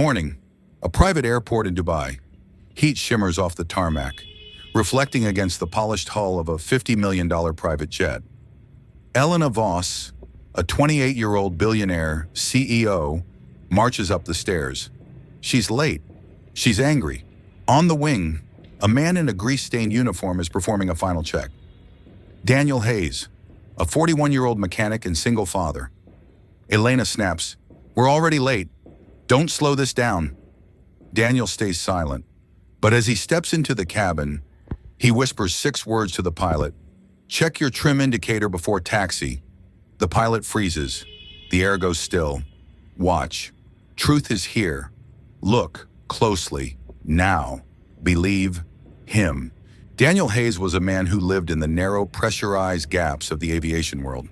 Morning. A private airport in Dubai. Heat shimmers off the tarmac, reflecting against the polished hull of a $50 million private jet. Elena Voss, a 28-year-old billionaire CEO, marches up the stairs. She's late. She's angry. On the wing, a man in a grease-stained uniform is performing a final check. Daniel Hayes, a 41-year-old mechanic and single father. Elena snaps, "We're already late. Don't slow this down." Daniel stays silent, but as he steps into the cabin, he whispers 6 words to the pilot. "Check your trim indicator before taxi." The pilot freezes. The air goes still. Watch. Truth is here. Look closely. Now. Believe him. Daniel Hayes was a man who lived in the narrow, pressurized gaps of the aviation world.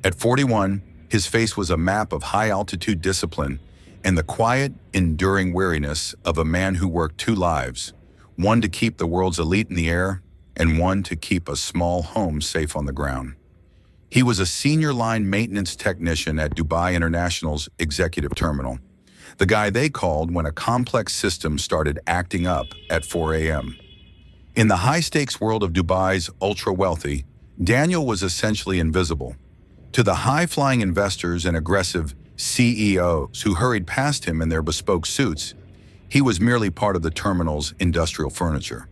At 41, his face was a map of high-altitude discipline and the quiet, enduring weariness of a man who worked 2 lives, one to keep the world's elite in the air and one to keep a small home safe on the ground. He was a senior line maintenance technician at Dubai International's executive terminal, the guy they called when a complex system started acting up at 4 a.m. In the high-stakes world of Dubai's ultra-wealthy, Daniel was essentially invisible. To the high-flying investors and aggressive CEOs who hurried past him in their bespoke suits, he was merely part of the terminal's industrial furniture.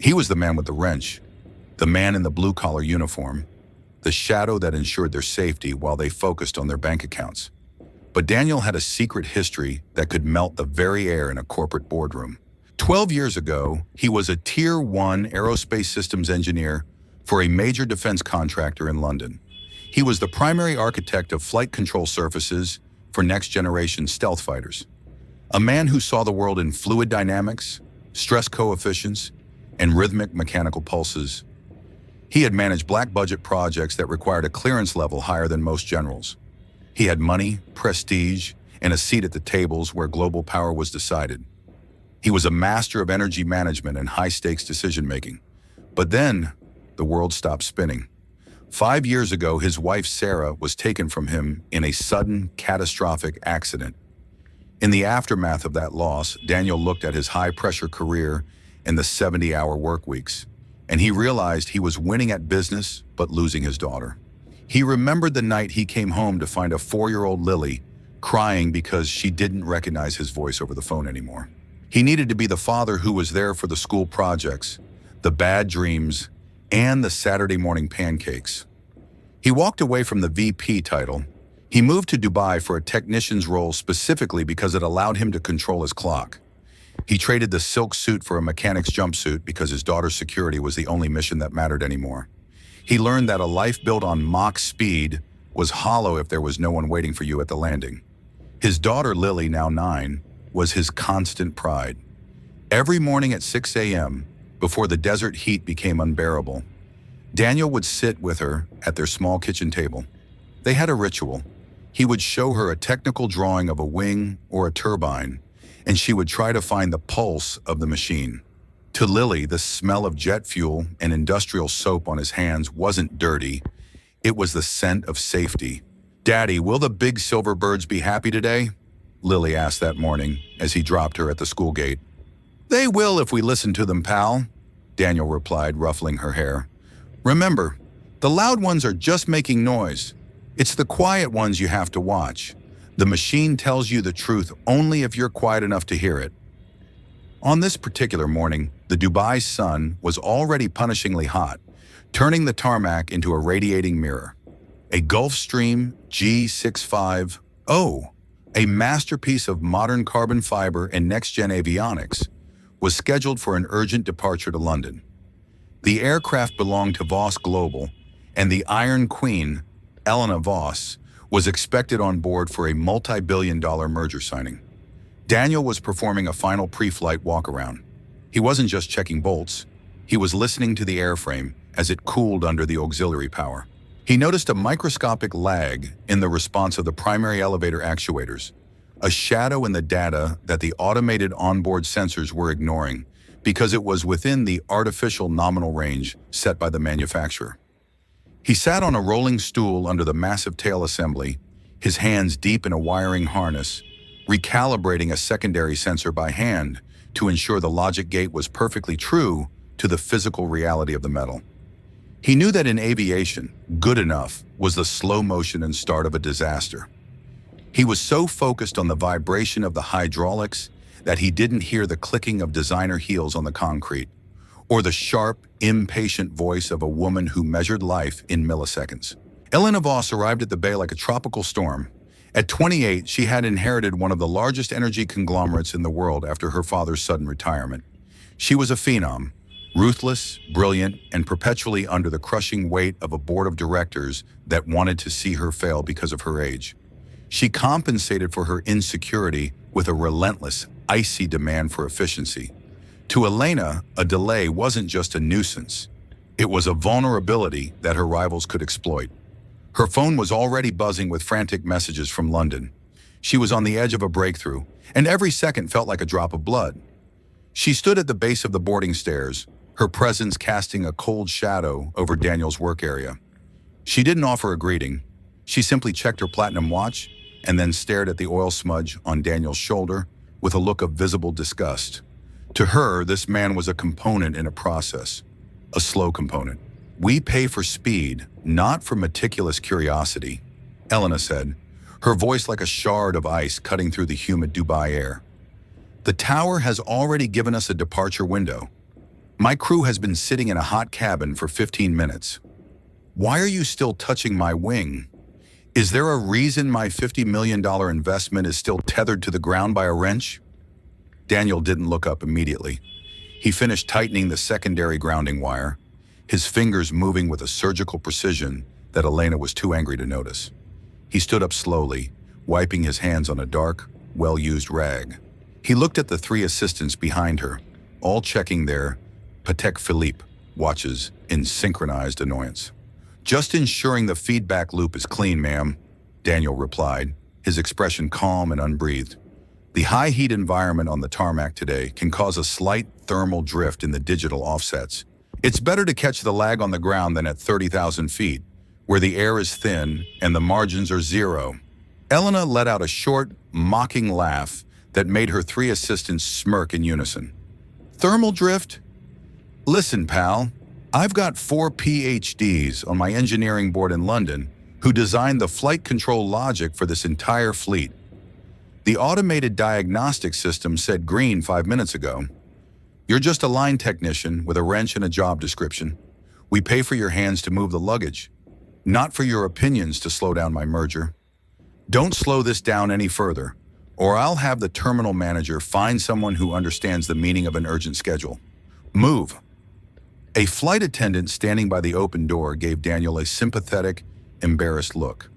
He was the man with the wrench, the man in the blue-collar uniform, the shadow that ensured their safety while they focused on their bank accounts. But Daniel had a secret history that could melt the very air in a corporate boardroom. 12 years ago, he was a Tier 1 aerospace systems engineer for a major defense contractor in London. He was the primary architect of flight control surfaces for next-generation stealth fighters. A man who saw the world in fluid dynamics, stress coefficients, and rhythmic mechanical pulses. He had managed black-budget projects that required a clearance level higher than most generals. He had money, prestige, and a seat at the tables where global power was decided. He was a master of energy management and high-stakes decision-making. But then, the world stopped spinning. 5 years ago, his wife Sarah was taken from him in a sudden, catastrophic accident. In the aftermath of that loss, Daniel looked at his high-pressure career and the 70-hour work weeks, and he realized he was winning at business but losing his daughter. He remembered the night he came home to find a 4-year-old Lily crying because she didn't recognize his voice over the phone anymore. He needed to be the father who was there for the school projects, the bad dreams, and the Saturday morning pancakes. He walked away from the VP title. He moved to Dubai for a technician's role specifically because it allowed him to control his clock. He traded the silk suit for a mechanic's jumpsuit because his daughter's security was the only mission that mattered anymore. He learned that a life built on Mach speed was hollow if there was no one waiting for you at the landing. His daughter Lily, now 9, was his constant pride. Every morning at 6 a.m., before the desert heat became unbearable, Daniel would sit with her at their small kitchen table. They had a ritual. He would show her a technical drawing of a wing or a turbine, and she would try to find the pulse of the machine. To Lily, the smell of jet fuel and industrial soap on his hands wasn't dirty. It was the scent of safety. "Daddy, will the big silver birds be happy today?" Lily asked that morning as he dropped her at the school gate. "They will if we listen to them, pal," Daniel replied, ruffling her hair. "Remember, the loud ones are just making noise. It's the quiet ones you have to watch. The machine tells you the truth only if you're quiet enough to hear it." On this particular morning, the Dubai sun was already punishingly hot, turning the tarmac into a radiating mirror. A Gulfstream G650, a masterpiece of modern carbon fiber and next-gen avionics, was scheduled for an urgent departure to London. The aircraft belonged to Voss Global, and the Iron Queen, Elena Voss, was expected on board for a multi-billion-dollar merger signing. Daniel was performing a final pre-flight walk-around. He wasn't just checking bolts. He was listening to the airframe as it cooled under the auxiliary power. He noticed a microscopic lag in the response of the primary elevator actuators, a shadow in the data that the automated onboard sensors were ignoring because it was within the artificial nominal range set by the manufacturer. He sat on a rolling stool under the massive tail assembly, his hands deep in a wiring harness, recalibrating a secondary sensor by hand to ensure the logic gate was perfectly true to the physical reality of the metal. He knew that in aviation, good enough was the slow motion and start of a disaster. He was so focused on the vibration of the hydraulics that he didn't hear the clicking of designer heels on the concrete, or the sharp, impatient voice of a woman who measured life in milliseconds. Elena Voss arrived at the bay like a tropical storm. At 28, she had inherited one of the largest energy conglomerates in the world after her father's sudden retirement. She was a phenom, ruthless, brilliant, and perpetually under the crushing weight of a board of directors that wanted to see her fail because of her age. She compensated for her insecurity with a relentless, icy demand for efficiency. To Elena, a delay wasn't just a nuisance. It was a vulnerability that her rivals could exploit. Her phone was already buzzing with frantic messages from London. She was on the edge of a breakthrough, and every second felt like a drop of blood. She stood at the base of the boarding stairs, her presence casting a cold shadow over Daniel's work area. She didn't offer a greeting. She simply checked her platinum watch and then stared at the oil smudge on Daniel's shoulder with a look of visible disgust. To her, this man was a component in a process, a slow component. "We pay for speed, not for meticulous curiosity," Elena said, her voice like a shard of ice cutting through the humid Dubai air. "The tower has already given us a departure window. My crew has been sitting in a hot cabin for 15 minutes. Why are you still touching my wing? Is there a reason my $50 million investment is still tethered to the ground by a wrench?" Daniel didn't look up immediately. He finished tightening the secondary grounding wire, his fingers moving with a surgical precision that Elena was too angry to notice. He stood up slowly, wiping his hands on a dark, well-used rag. He looked at the three assistants behind her, all checking their Patek Philippe watches in synchronized annoyance. "Just ensuring the feedback loop is clean, ma'am," Daniel replied, his expression calm and unbreathed. "The high heat environment on the tarmac today can cause a slight thermal drift in the digital offsets. It's better to catch the lag on the ground than at 30,000 feet, where the air is thin and the margins are zero." Elena let out a short, mocking laugh that made her three assistants smirk in unison. "Thermal drift? Listen, pal, I've got 4 PhDs on my engineering board in London who designed the flight control logic for this entire fleet. The automated diagnostic system said green 5 minutes ago. You're just a line technician with a wrench and a job description. We pay for your hands to move the luggage, not for your opinions to slow down my merger. Don't slow this down any further, or I'll have the terminal manager find someone who understands the meaning of an urgent schedule. Move." A flight attendant standing by the open door gave Daniel a sympathetic, embarrassed look.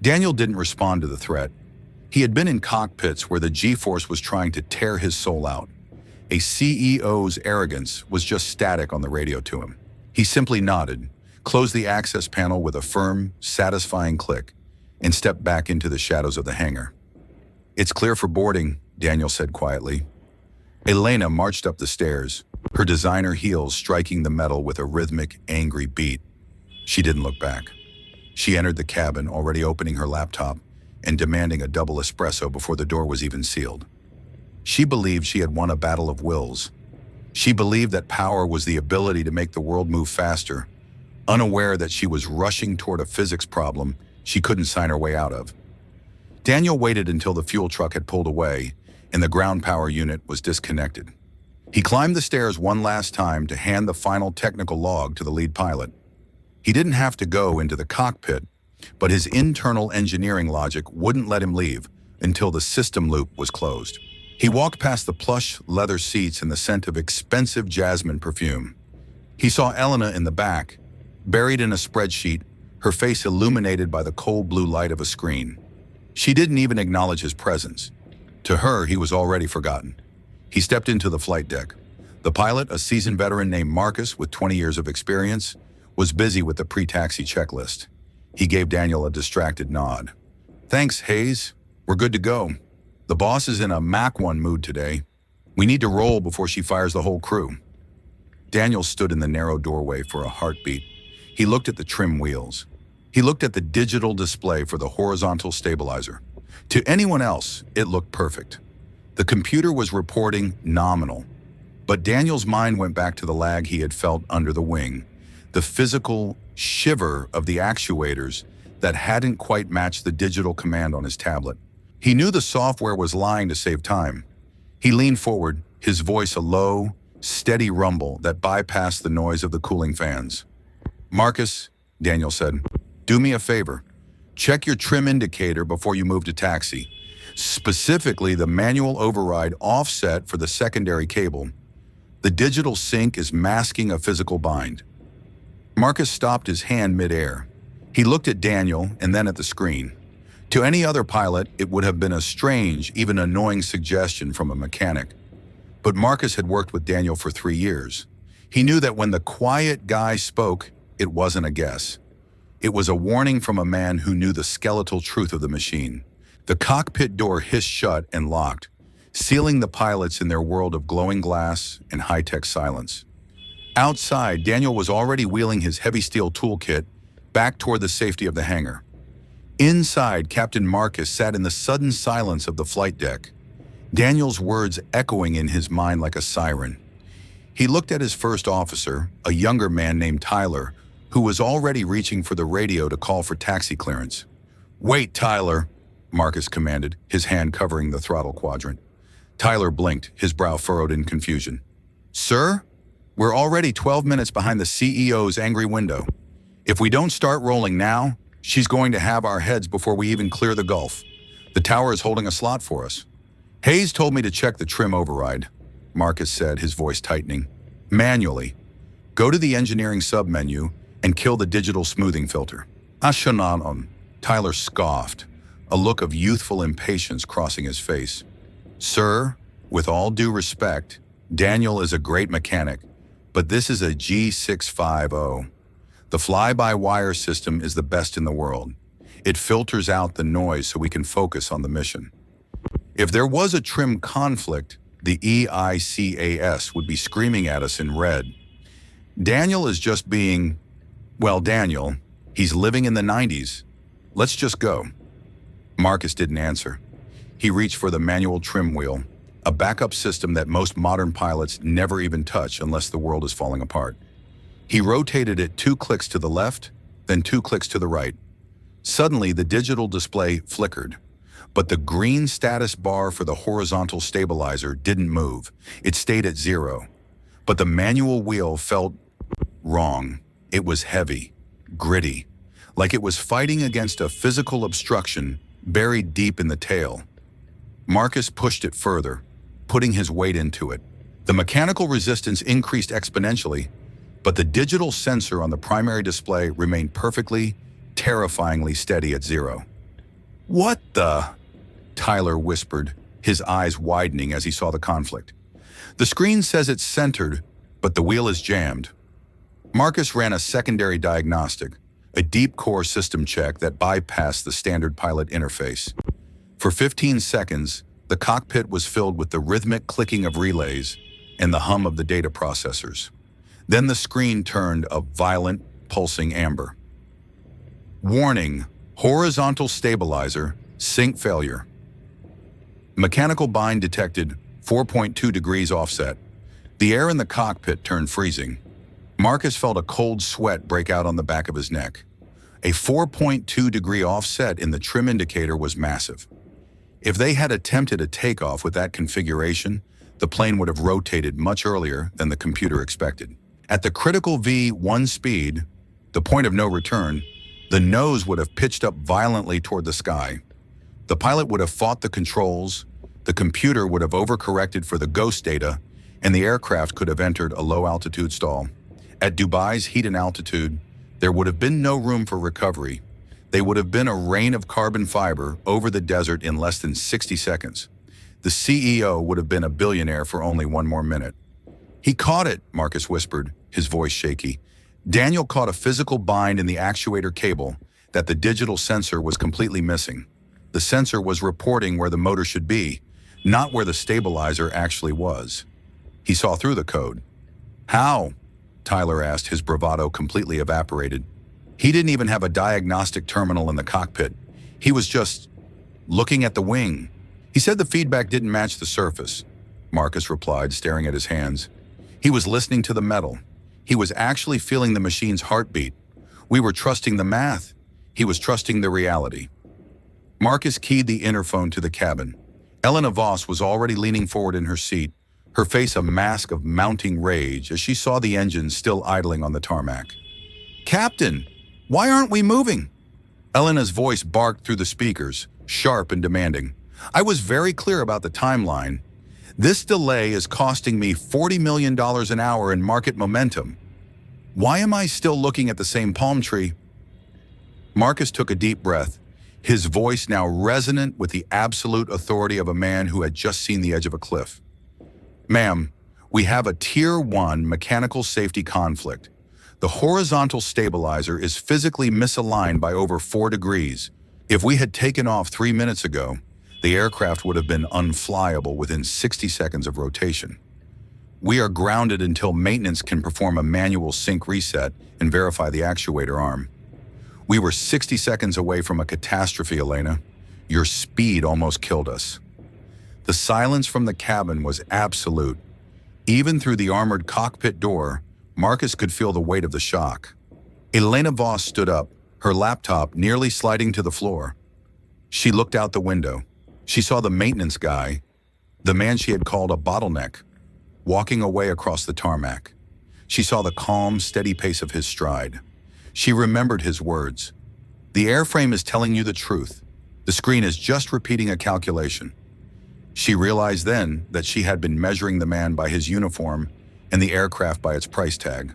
Daniel didn't respond to the threat. He had been in cockpits where the G-force was trying to tear his soul out. A CEO's arrogance was just static on the radio to him. He simply nodded, closed the access panel with a firm, satisfying click, and stepped back into the shadows of the hangar. "It's clear for boarding," Daniel said quietly. Elena marched up the stairs, her designer heels striking the metal with a rhythmic, angry beat. She didn't look back. She entered the cabin, already opening her laptop and demanding a double espresso before the door was even sealed. She believed she had won a battle of wills. She believed that power was the ability to make the world move faster, unaware that she was rushing toward a physics problem she couldn't sign her way out of. Daniel waited until the fuel truck had pulled away and the ground power unit was disconnected. He climbed the stairs one last time to hand the final technical log to the lead pilot. He didn't have to go into the cockpit, but his internal engineering logic wouldn't let him leave until the system loop was closed. He walked past the plush leather seats and the scent of expensive jasmine perfume. He saw Elena in the back, buried in a spreadsheet, her face illuminated by the cold blue light of a screen. She didn't even acknowledge his presence. To her, he was already forgotten. He stepped into the flight deck. The pilot, a seasoned veteran named Marcus with 20 years of experience, was busy with the pre-taxi checklist. He gave Daniel a distracted nod. "Thanks, Hayes. We're good to go. The boss is in a Mach 1 mood today. We need to roll before she fires the whole crew." Daniel stood in the narrow doorway for a heartbeat. He looked at the trim wheels. He looked at the digital display for the horizontal stabilizer. To anyone else, it looked perfect. The computer was reporting nominal, but Daniel's mind went back to the lag he had felt under the wing, the physical shiver of the actuators that hadn't quite matched the digital command on his tablet. He knew the software was lying to save time. He leaned forward, his voice a low, steady rumble that bypassed the noise of the cooling fans. "Marcus," Daniel said, "do me a favor. Check your trim indicator before you move to taxi. Specifically, the manual override offset for the secondary cable. The digital sync is masking a physical bind." Marcus stopped his hand mid-air. He looked at Daniel and then at the screen. To any other pilot, it would have been a strange, even annoying suggestion from a mechanic. But Marcus had worked with Daniel for 3 years. He knew that when the quiet guy spoke, it wasn't a guess. It was a warning from a man who knew the skeletal truth of the machine. The cockpit door hissed shut and locked, sealing the pilots in their world of glowing glass and high-tech silence. Outside, Daniel was already wheeling his heavy steel toolkit back toward the safety of the hangar. Inside, Captain Marcus sat in the sudden silence of the flight deck, Daniel's words echoing in his mind like a siren. He looked at his first officer, a younger man named Tyler, who was already reaching for the radio to call for taxi clearance. "Wait, Tyler," Marcus commanded, his hand covering the throttle quadrant. Tyler blinked, his brow furrowed in confusion. "Sir? We're already 12 minutes behind the CEO's angry window. If we don't start rolling now, she's going to have our heads before we even clear the Gulf. The tower is holding a slot for us." "Hayes told me to check the trim override," Marcus said, his voice tightening. "Manually. Go to the engineering submenu and kill the digital smoothing filter." "Ashanan," Tyler scoffed, a look of youthful impatience crossing his face. "Sir, with all due respect, Daniel is a great mechanic, but this is a G650. The fly-by-wire system is the best in the world. It filters out the noise so we can focus on the mission. If there was a trim conflict, the EICAS would be screaming at us in red. Daniel is just being, well, Daniel, he's living in the 90s. Let's just go." Marcus didn't answer. He reached for the manual trim wheel, a backup system that most modern pilots never even touch unless the world is falling apart. He rotated it 2 clicks to the left, then 2 clicks to the right. Suddenly, the digital display flickered, but the green status bar for the horizontal stabilizer didn't move. It stayed at 0. But the manual wheel felt wrong. It was heavy, gritty, like it was fighting against a physical obstruction buried deep in the tail. Marcus pushed it further, putting his weight into it. The mechanical resistance increased exponentially, but the digital sensor on the primary display remained perfectly, terrifyingly steady at 0. "What the?" Tyler whispered, his eyes widening as he saw the conflict. "The screen says it's centered, but the wheel is jammed." Marcus ran a secondary diagnostic, a deep core system check that bypassed the standard pilot interface. For 15 seconds, the cockpit was filled with the rhythmic clicking of relays and the hum of the data processors. Then the screen turned a violent, pulsing amber. "Warning, horizontal stabilizer, sync failure. Mechanical bind detected, 4.2 degrees offset." The air in the cockpit turned freezing. Marcus felt a cold sweat break out on the back of his neck. A 4.2-degree offset in the trim indicator was massive. If they had attempted a takeoff with that configuration, the plane would have rotated much earlier than the computer expected. At the critical V1 speed, the point of no return, the nose would have pitched up violently toward the sky. The pilot would have fought the controls, the computer would have overcorrected for the ghost data, and the aircraft could have entered a low-altitude stall. At Dubai's heat and altitude, there would have been no room for recovery. They would have been a rain of carbon fiber over the desert in less than 60 seconds. The CEO would have been a billionaire for only 1 more minute. "He caught it," Marcus whispered, his voice shaky. Daniel caught a physical bind in the actuator cable that the digital sensor was completely missing. The sensor was reporting where the motor should be, not where the stabilizer actually was. He saw through the code. "How?" Tyler asked, his bravado completely evaporated. He didn't even have a diagnostic terminal in the cockpit. He was just looking at the wing. He said the feedback didn't match the surface. Marcus replied, staring at his hands. He was listening to the metal. He was actually feeling the machine's heartbeat. We were trusting the math. He was trusting the reality. Marcus keyed the interphone to the cabin. Elena Voss was already leaning forward in her seat, her face a mask of mounting rage as she saw the engine still idling on the tarmac. "Captain, why aren't we moving?" Elena's voice barked through the speakers, sharp and demanding. "I was very clear about the timeline. This delay is costing me $40 million an hour in market momentum. Why am I still looking at the same palm tree?" Marcus took a deep breath, his voice now resonant with the absolute authority of a man who had just seen the edge of a cliff. "Ma'am, we have a Tier 1 mechanical safety conflict. The horizontal stabilizer is physically misaligned by over 4 degrees. If we had taken off 3 minutes ago, the aircraft would have been unflyable within 60 seconds of rotation. We are grounded until maintenance can perform a manual sync reset and verify the actuator arm. We were 60 seconds away from a catastrophe, Elena. Your speed almost killed us." The silence from the cabin was absolute. Even through the armored cockpit door, Marcus could feel the weight of the shock. Elena Voss stood up, her laptop nearly sliding to the floor. She looked out the window. She saw the maintenance guy, the man she had called a bottleneck, walking away across the tarmac. She saw the calm, steady pace of his stride. She remembered his words. "The airframe is telling you the truth. The screen is just repeating a calculation." She realized then that she had been measuring the man by his uniform and the aircraft by its price tag.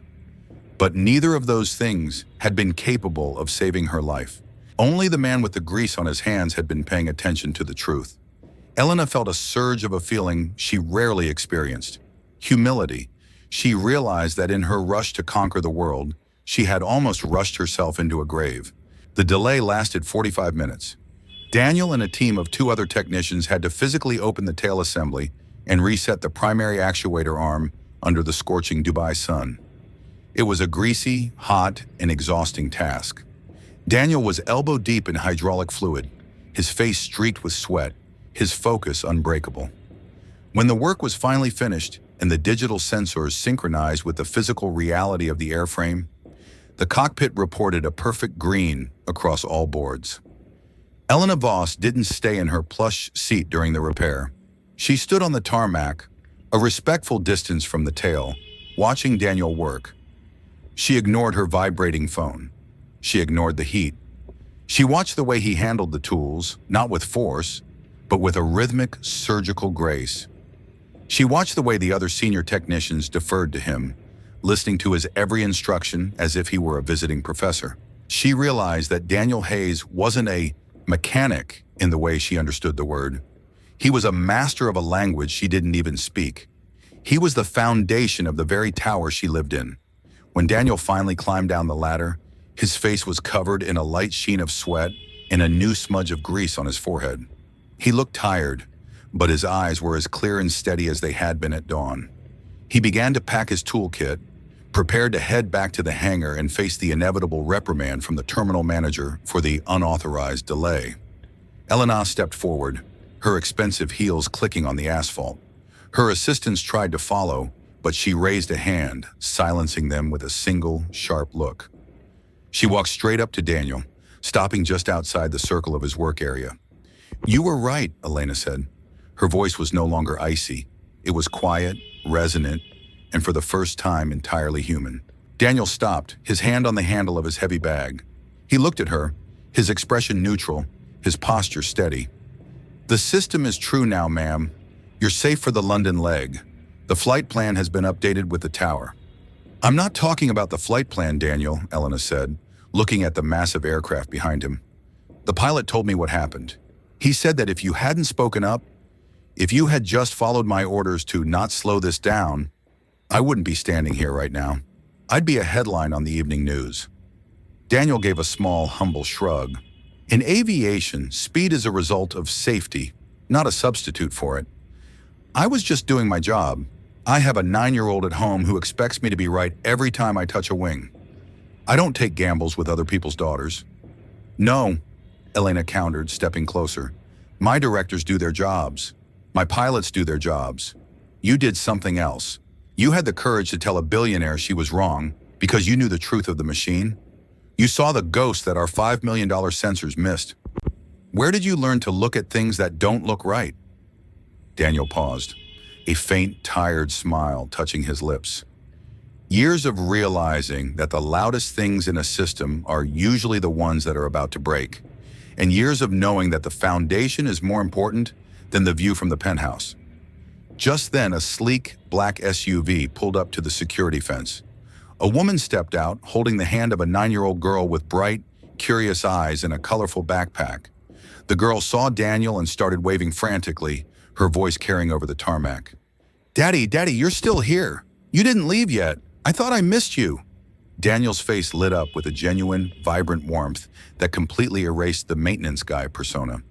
But neither of those things had been capable of saving her life. Only the man with the grease on his hands had been paying attention to the truth. Elena felt a surge of a feeling she rarely experienced. Humility. She realized that in her rush to conquer the world, she had almost rushed herself into a grave. The delay lasted 45 minutes. Daniel and a team of 2 other technicians had to physically open the tail assembly and reset the primary actuator arm under the scorching Dubai sun. It was a greasy, hot, and exhausting task. Daniel was elbow-deep in hydraulic fluid, his face streaked with sweat, his focus unbreakable. When the work was finally finished and the digital sensors synchronized with the physical reality of the airframe, the cockpit reported a perfect green across all boards. Elena Voss didn't stay in her plush seat during the repair. She stood on the tarmac, a respectful distance from the tail, watching Daniel work. She ignored her vibrating phone. She ignored the heat. She watched the way he handled the tools, not with force, but with a rhythmic, surgical grace. She watched the way the other senior technicians deferred to him, listening to his every instruction as if he were a visiting professor. She realized that Daniel Hayes wasn't a mechanic in the way she understood the word. He was a master of a language she didn't even speak. He was the foundation of the very tower she lived in. When Daniel finally climbed down the ladder, his face was covered in a light sheen of sweat and a new smudge of grease on his forehead. He looked tired, but his eyes were as clear and steady as they had been at dawn. He began to pack his toolkit, prepared to head back to the hangar and face the inevitable reprimand from the terminal manager for the unauthorized delay. Elena stepped forward, her expensive heels clicking on the asphalt. Her assistants tried to follow, but she raised a hand, silencing them with a single, sharp look. She walked straight up to Daniel, stopping just outside the circle of his work area. "You were right," Elena said. Her voice was no longer icy. It was quiet, resonant, and for the first time entirely human. Daniel stopped, his hand on the handle of his heavy bag. He looked at her, his expression neutral, his posture steady. "The system is true now, ma'am. You're safe for the London leg. The flight plan has been updated with the tower." "I'm not talking about the flight plan, Daniel," Elena said, looking at the massive aircraft behind him. "The pilot told me what happened. He said that if you hadn't spoken up, if you had just followed my orders to not slow this down, I wouldn't be standing here right now. I'd be a headline on the evening news." Daniel gave a small, humble shrug. In aviation, speed is a result of safety, not a substitute for it. I was just doing my job. I have a 9-year-old at home who expects me to be right every time I touch a wing. I don't take gambles with other people's daughters. "No," Elena countered, stepping closer. My directors do their jobs. My pilots do their jobs. You did something else. You had the courage to tell a billionaire she was wrong because you knew the truth of the machine. You saw the ghost that our $5 million sensors missed. Where did you learn to look at things that don't look right? Daniel paused, a faint, tired smile touching his lips. Years of realizing that the loudest things in a system are usually the ones that are about to break, and years of knowing that the foundation is more important than the view from the penthouse. Just then, a sleek, black SUV pulled up to the security fence. A woman stepped out, holding the hand of a 9-year-old girl with bright, curious eyes and a colorful backpack. The girl saw Daniel and started waving frantically, her voice carrying over the tarmac. Daddy, you're still here. You didn't leave yet. I thought I missed you." Daniel's face lit up with a genuine, vibrant warmth that completely erased the maintenance guy persona.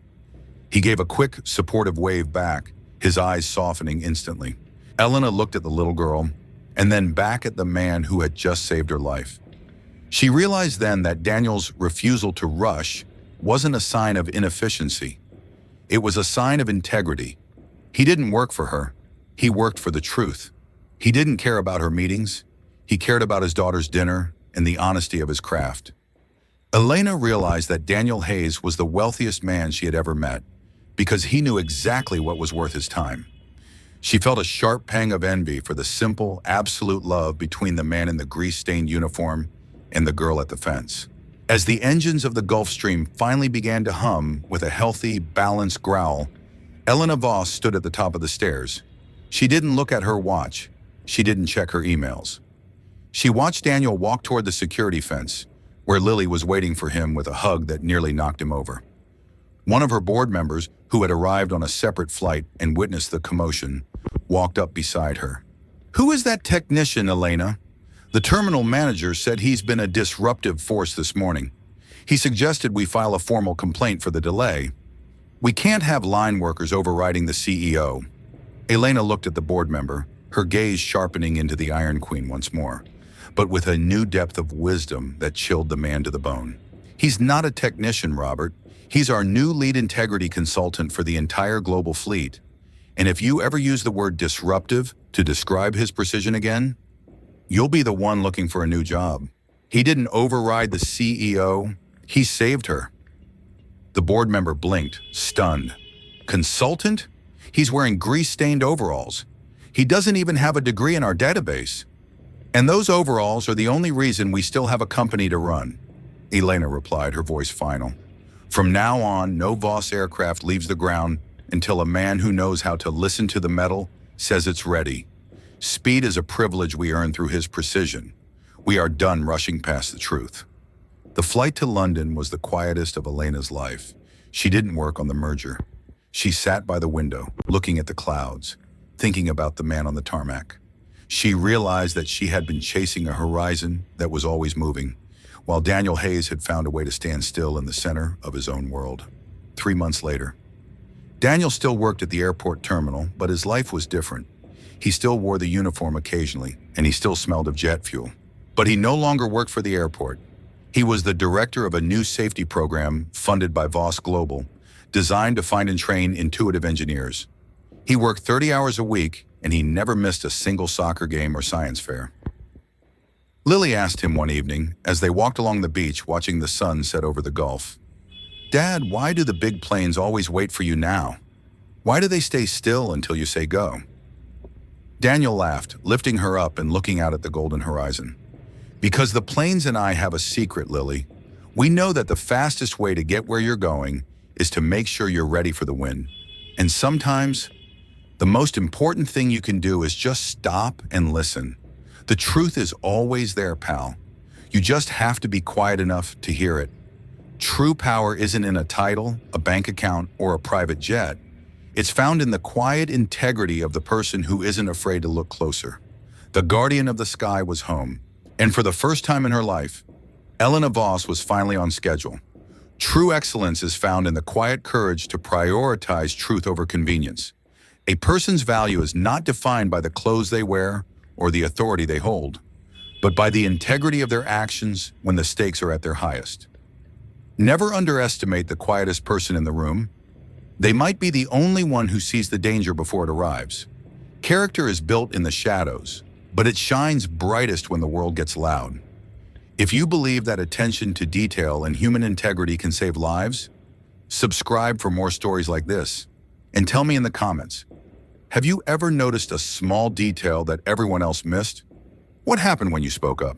He gave a quick, supportive wave back, his eyes softening instantly. Elena looked at the little girl, and then back at the man who had just saved her life. She realized then that Daniel's refusal to rush wasn't a sign of inefficiency. It was a sign of integrity. He didn't work for her. He worked for the truth. He didn't care about her meetings. He cared about his daughter's dinner and the honesty of his craft. Elena realized that Daniel Hayes was the wealthiest man she had ever met because he knew exactly what was worth his time. She felt a sharp pang of envy for the simple, absolute love between the man in the grease-stained uniform and the girl at the fence. As the engines of the Gulf Stream finally began to hum with a healthy, balanced growl, Elena Voss stood at the top of the stairs. She didn't look at her watch. She didn't check her emails. She watched Daniel walk toward the security fence, where Lily was waiting for him with a hug that nearly knocked him over. One of her board members, who had arrived on a separate flight and witnessed the commotion, walked up beside her. "Who is that technician, Elena? The terminal manager said he's been a disruptive force this morning. He suggested we file a formal complaint for the delay. We can't have line workers overriding the CEO." Elena looked at the board member, her gaze sharpening into the Iron Queen once more, but with a new depth of wisdom that chilled the man to the bone. "He's not a technician, Robert. He's our new lead integrity consultant for the entire global fleet. And if you ever use the word disruptive to describe his precision again, you'll be the one looking for a new job. He didn't override the CEO. He saved her." The board member blinked, stunned. "Consultant? He's wearing grease-stained overalls. He doesn't even have a degree in our database. And those overalls are the only reason we still have a company to run," Elena replied, her voice final. "From now on, no Voss aircraft leaves the ground until a man who knows how to listen to the metal says it's ready. Speed is a privilege we earn through his precision. We are done rushing past the truth." The flight to London was the quietest of Elena's life. She didn't work on the merger. She sat by the window, looking at the clouds, thinking about the man on the tarmac. She realized that she had been chasing a horizon that was always moving, while Daniel Hayes had found a way to stand still in the center of his own world. 3 months later, Daniel still worked at the airport terminal, but his life was different. He still wore the uniform occasionally, and he still smelled of jet fuel. But he no longer worked for the airport. He was the director of a new safety program funded by Voss Global, designed to find and train intuitive engineers. He worked 30 hours a week, and he never missed a single soccer game or science fair. Lily asked him one evening, as they walked along the beach watching the sun set over the Gulf, "Dad, why do the big planes always wait for you now? Why do they stay still until you say go?" Daniel laughed, lifting her up and looking out at the golden horizon. "Because the planes and I have a secret, Lily. We know that the fastest way to get where you're going is to make sure you're ready for the win. And sometimes, the most important thing you can do is just stop and listen. The truth is always there, pal. You just have to be quiet enough to hear it. True power isn't in a title, a bank account, or a private jet. It's found in the quiet integrity of the person who isn't afraid to look closer." The guardian of the sky was home, and for the first time in her life, Elena Voss was finally on schedule. True excellence is found in the quiet courage to prioritize truth over convenience. A person's value is not defined by the clothes they wear or the authority they hold, but by the integrity of their actions when the stakes are at their highest. Never underestimate the quietest person in the room. They might be the only one who sees the danger before it arrives. Character is built in the shadows, but it shines brightest when the world gets loud. If you believe that attention to detail and human integrity can save lives, subscribe for more stories like this. And tell me in the comments, have you ever noticed a small detail that everyone else missed? What happened when you spoke up?